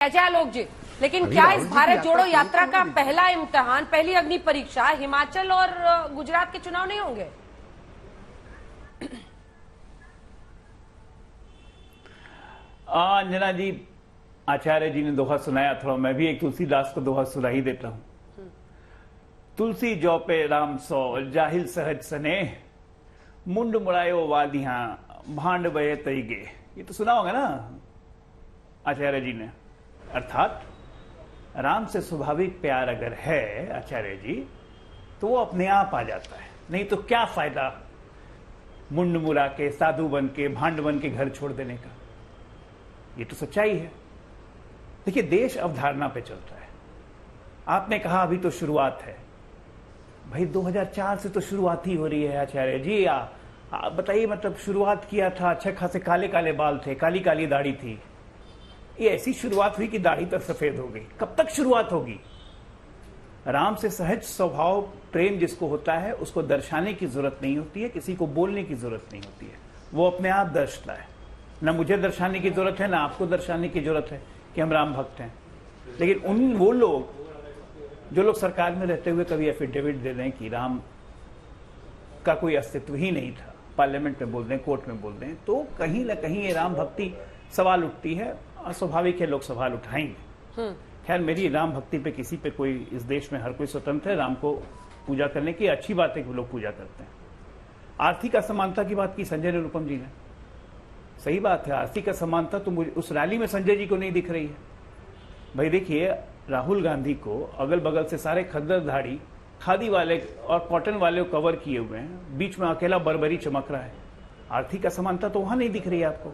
जय आलोक जी, लेकिन क्या इस भारत जोड़ो यात्रा का पहला इम्तिहान, पहली अग्नि परीक्षा हिमाचल और गुजरात के चुनाव नहीं होंगे? अंजना जी, आचार्य जी ने दोहा सुनाया, थोड़ा मैं भी एक तुलसीदास को दोहा सुना ही देता हूं। तुलसी जौ पे राम सौ, जाहिल सहज स्नेह, मुंड मुड़ायो वादियां, भांड बये तईगे। ये तो सुना होगा ना आचार्य जी ने। अर्थात राम से स्वाभाविक प्यार अगर है आचार्य जी, तो वो अपने आप आ जाता है। नहीं तो क्या फायदा मुंड मुड़ा के, साधु बन के, भांड बन के घर छोड़ देने का। ये तो सच्चाई है। देखिए, देश अवधारणा पे चलता है। आपने कहा अभी तो शुरुआत है। भाई 2004 से तो शुरुआत ही हो रही है आचार्य जी। आप बताइए, मतलब शुरुआत किया था, अच्छे खासे काले काले बाल थे, काली काली दाढ़ी थी। ये ऐसी शुरुआत हुई कि दाढ़ी तक सफेद हो गई। कब तक शुरुआत होगी? राम से सहज स्वभाव प्रेम जिसको होता है, उसको दर्शाने की जरूरत नहीं होती है, किसी को बोलने की जरूरत नहीं होती है। वो अपने आप दर्शता है। ना मुझे दर्शाने की जरूरत है, ना आपको दर्शाने की जरूरत है कि हम राम भक्त हैं। लेकिन वो लोग जो लोग सरकार में रहते हुए कभी एफिडेविट दे दें कि राम का कोई अस्तित्व ही नहीं था, पार्लियामेंट में बोल दें, कोर्ट में बोल दें, तो कहीं ना कहीं ये राम भक्ति सवाल उठती है। स्वाभाविक है, लोग सवाल उठाएंगे। खैर, मेरी राम भक्ति पे किसी पे कोई, इस देश में हर कोई स्वतंत्र है राम को पूजा करने की। अच्छी बात है कि लोग पूजा करते हैं। आर्थिक असमानता की बात की संजय निरुपम जी ने, सही बात है। आर्थिक असमानता तो मुझे उस रैली में संजय जी को नहीं दिख रही है। भाई देखिए, राहुल गांधी को अगल बगल से सारे खद्दर धाड़ी खादी वाले और कॉटन वाले को कवर किए हुए हैं, बीच में अकेला बर्बरी चमक रहा है। आर्थिक असमानता तो वहां नहीं दिख रही है आपको।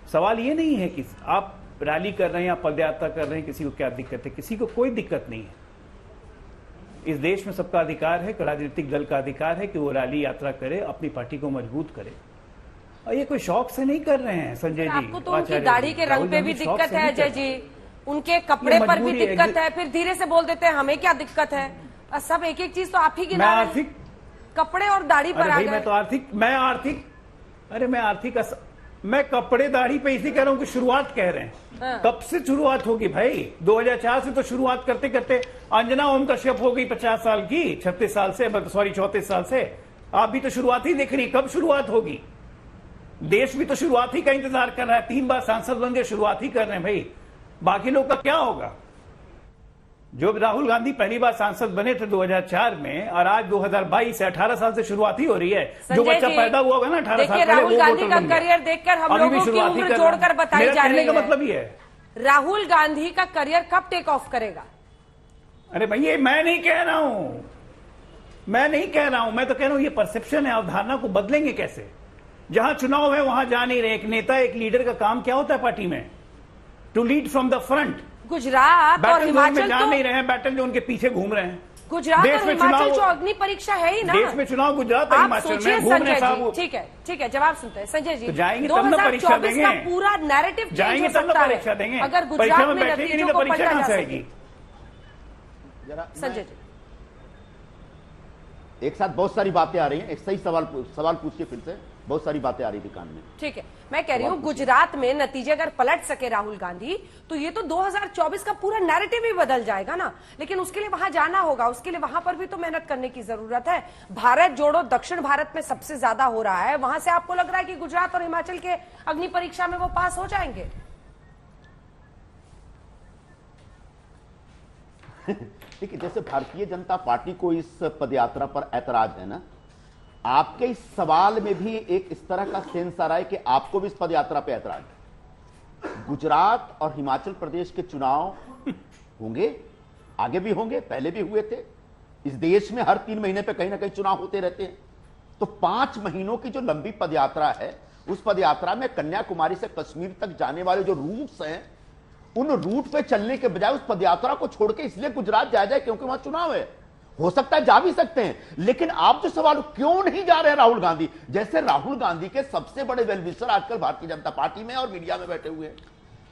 सवाल ये नहीं है कि आप रैली कर रहे हैं या पदयात्रा कर रहे हैं, किसी को क्या दिक्कत है। किसी को कोई दिक्कत नहीं है। इस देश में सबका अधिकार है, राजनीतिक दल का अधिकार है कि वो रैली यात्रा करे, अपनी पार्टी को मजबूत करे। और ये कोई शौक से नहीं कर रहे हैं संजय जी। आपको तो उनकी दाढ़ी के रंग पे भी दिक्कत है अजय जी, उनके कपड़े पर भी दिक्कत है, फिर धीरे से बोल देते हैं हमें क्या दिक्कत है। सब एक एक चीज तो आप ही गिना रहे हैं। कपड़े और दाढ़ी पर आ गए। मैं कपड़े दाढ़ी पे इसी कह रहा हूं कि शुरुआत कह रहे हैं। कब से शुरुआत होगी भाई? 2004 से तो शुरुआत करते करते अंजना ओम कश्यप हो गई 50 साल की, 36 साल से, सॉरी 34 साल से। आप भी तो शुरुआत ही देख रही। कब शुरुआत होगी? देश भी तो शुरुआत ही का इंतजार कर रहा है। 3 बार सांसद बन गए, शुरुआत ही कर रहे हैं भाई। बाकी लोग का क्या होगा? जो राहुल गांधी पहली बार सांसद बने थे 2004 में, और आज 2022 से 18 साल से शुरुआत ही हो रही है। जो बच्चा पैदा हुआ होगा ना 18 साल पहले, राहुल गांधी का करियर देखकर हम लोगों की उम्र जोड़कर बताई जा रही है। का मतलब ये है, राहुल गांधी का करियर कब टेक ऑफ करेगा? अरे भैया, मैं नहीं कह रहा हूं। मैं तो कह रहा हूं ये परसेप्शन है। अवधारणा को बदलेंगे कैसे? जहां चुनाव है वहां जा नहीं रहे। एक नेता, एक लीडर का काम क्या होता है पार्टी में? To lead from the front. Gujarat और हिमाचल जा नहीं रहे हैं, बैटल जो उनके पीछे घूम रहे हैं। गुजरात और हिमाचल जो अग्नि परीक्षा है ही ना। देश में चुनाव गुजरात और हिमाचल में घूम रहे हैं। ठीक है, जवाब सुनते हैं संजय जी। तो जाएंगे तब ना परीक्षा देंगे। पूरा नैरेटिव जाएंगे तब ना परीक्षा देंगे। अगर गुजरात में बैठेंगे नहीं तो परीक्षा कहां से आएगी? संजय जी, एक साथ बहुत सारी बातें आ रही हैं। एक सही सवाल पूछिए फिर से। बहुत सारी बातें आ रही थी कान में। ठीक है, मैं कह रही हूँ गुजरात में नतीजे अगर पलट सके राहुल गांधी, तो ये तो 2024 का पूरा नैरेटिव ही बदल जाएगा ना। लेकिन उसके लिए वहां जाना होगा, उसके लिए वहां पर भी तो मेहनत करने की जरूरत है। भारत जोड़ो दक्षिण भारत में सबसे ज्यादा हो रहा है। वहां से आपको लग रहा है कि गुजरात और हिमाचल के अग्नि परीक्षा में वो पास हो जाएंगे? देखिए, जैसे भारतीय जनता पार्टी को इस पदयात्रा पर ऐतराज है ना, आपके इस सवाल में भी एक इस तरह का सेंस आ रहा है कि आपको भी इस पदयात्रा पे ऐतराज है। गुजरात और हिमाचल प्रदेश के चुनाव होंगे, आगे भी होंगे, पहले भी हुए थे। इस देश में हर 3 महीने पे कहीं ना कहीं चुनाव होते रहते हैं। तो 5 महीनों की जो लंबी पदयात्रा है, उस पदयात्रा में कन्याकुमारी से कश्मीर तक जाने वाले जो रूट्स हैं, उन रूट पे चलने के बजाय उस पदयात्रा को छोड़ के इसलिए गुजरात जाया जाए क्योंकि वहां चुनाव है। हो सकता है जा भी सकते हैं, लेकिन आप जो सवाल क्यों नहीं जा रहे हैं राहुल गांधी? जैसे राहुल गांधी के सबसे बड़े वेलविशर आजकल भारतीय जनता पार्टी में और मीडिया में बैठे हुए हैं।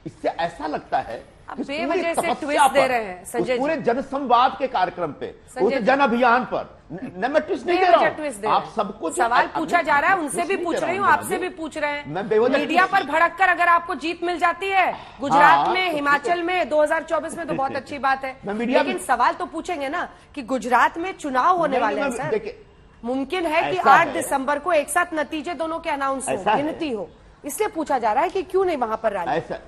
इससे ऐसा लगता है आप कि उस बेवजह पूरी से तपस्या ट्विस्ट दे पर, रहे हैं, उस संजय पूरे जी। जनसंवाद के कार्यक्रम पे, संजय उस जी। जन अभियान पर न मैं ट्विस्ट नहीं दे बेवजह रहा ट्विस्ट दे हूं। रहे आप हैं। सबको सवाल पूछा जा रहा है, उनसे भी पूछ रही हूँ, आपसे भी पूछ रहे मैं हैं। बेवजह मीडिया पर भड़क कर अगर आपको जीत मिल जाती है गुजरात हाँ, में, तो हिमाचल में 2024 में, तो बहुत अच्छी बात है, मैं मीडिया लेकिन में- सवाल तो पूछेंगे ना कि गुजरात में चुनाव होने नहीं, वाले हैं मैं- सर। देखिए, मुमकिन है कि ऐसा 8 है। दिसंबर को एक साथ नतीजे दोनों के अनाउंस हो, ऐसा है। गिनती हो, इसलिए पूछा जा रहा है कि क्यों नहीं वहां पर रैली। ऐसा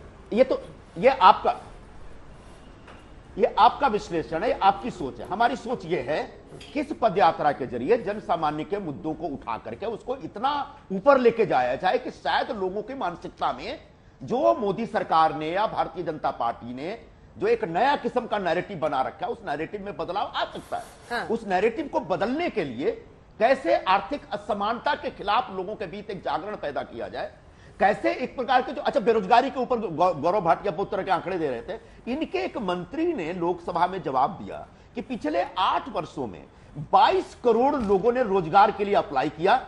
ये आपका विश्लेषण है, आपकी सोच है। हमारी सोच ये है कि इस पदयात्रा के जरिए जन सामान्य के मुद्दों को उठा करके उसको इतना ऊपर लेके जाया जाए कि शायद लोगों की मानसिकता में जो मोदी सरकार ने या भारतीय जनता पार्टी ने जो एक नया किस्म का नैरेटिव बना रखा है, उस नैरेटिव में बदलाव आ सकता है। हाँ। उस नैरेटिव को बदलने के लिए कैसे आर्थिक असमानता के खिलाफ लोगों के बीच एक जागरण पैदा किया जाए, कैसे एक प्रकार के जो अच्छा बेरोजगारी के ऊपर गौरव भाटिया पुत्र के आंकड़े दे रहे थे, इनके एक मंत्री ने लोकसभा में जवाब दिया कि पिछले 8 वर्षों में 22 करोड़ लोगों ने रोजगार के लिए अप्लाई किया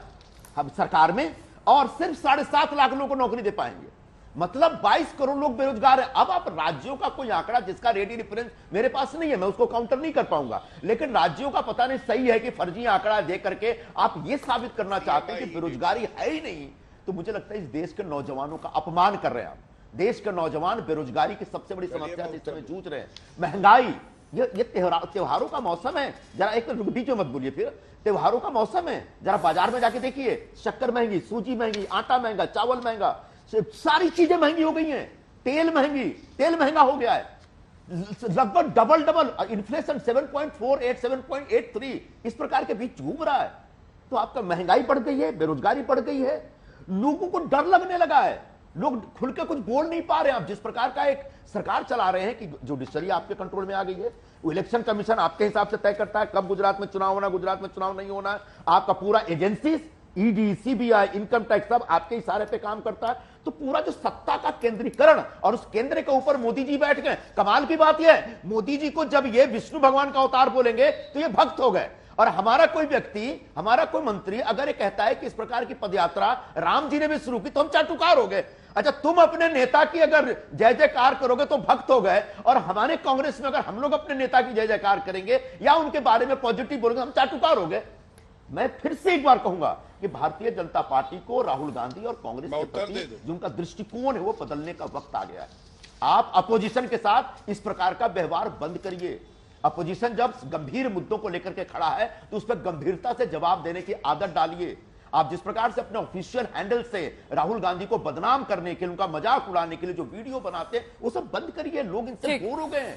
हम सरकार में, और सिर्फ 7.5 लाख लोगों को नौकरी दे पाएंगे। मतलब 22 करोड़ लोग बेरोजगार है। अब आप राज्यों का कोई आंकड़ा जिसका रेडी रेफरेंस मेरे पास नहीं है, मैं उसको काउंटर नहीं कर पाऊंगा, लेकिन राज्यों का पता नहीं सही है कि फर्जी आंकड़ा दे करके आप ये साबित करना चाहते हैं कि बेरोजगारी है ही नहीं, तो मुझे लगता है इस देश के नौजवानों का अपमान कर रहे हैं आप। देश के नौजवान बेरोजगारी की सबसे बड़ी समस्या से इस समय जूझ रहे हैं। महंगाई, ये त्योहारों का मौसम है, जरा एक तो बीच में मत बोलिए, फिर त्योहारों का मौसम है, जरा बाजार में जाके देखिए, शक्कर महंगी, सूजी महंगी, आटा महंगा, चावल महंगा, सारी चीजें महंगी हो गई हैं। तेल महंगा हो गया है, लगभग डबल इन्फ्लेशन 7.48 7.83 इस प्रकार के बीच घूम रहा है। तो आपका महंगाई बढ़ गई है, बेरोजगारी बढ़ गई है, लोगों को डर लगने लगा है, लोग खुल के कुछ बोल नहीं पा रहे हैं। आप जिस प्रकार का एक सरकार चला रहे हैं कि जुडिशरी आपके कंट्रोल में आ गई है, इलेक्शन कमीशन आपके हिसाब से तय करता है कब गुजरात में चुनाव होना, गुजरात में चुनाव नहीं होना, आपका पूरा agency ED, CBI, income tax सब आपके इशारे पे काम करता है। तो पूरा जो सत्ता का केंद्रीकरण, और उस केंद्र के ऊपर मोदी जी बैठ गए। कमाल की बात यह है, मोदी जी को जब ये विष्णु भगवान का अवतार बोलेंगे तो ये भक्त हो गए, और हमारा कोई व्यक्ति, हमारा कोई मंत्री अगर ये कहता है कि इस प्रकार की पदयात्रा राम जी ने भी शुरू की तो हम चाटुकार हो गए। अच्छा, तुम अपने नेता की अगर जय जयकार करोगे तो भक्त हो गए, और हमारे कांग्रेस में अगर हम लोग अपने नेता की जय जयकार करेंगे या उनके बारे में पॉजिटिव बोलेंगे हम चाटुकार हो गए। मैं फिर से एक बार कहूंगा कि भारतीय जनता पार्टी को राहुल गांधी और कांग्रेस के प्रति जो उनका दृष्टिकोण है वो बदलने का वक्त आ गया है। आप अपोजिशन के साथ इस प्रकार का व्यवहार बंद करिए। अपोजिशन जब गंभीर मुद्दों को लेकर के खड़ा है तो उस पर गंभीरता से जवाब देने की आदत डालिए। आप जिस प्रकार से अपने ऑफिशियल हैंडल से राहुल गांधी को बदनाम करने के लिए, उनका मजाक उड़ाने के लिए जो वीडियो बनाते हैं वो सब बंद करिए। लोग इनसे बोर हो गए हैं।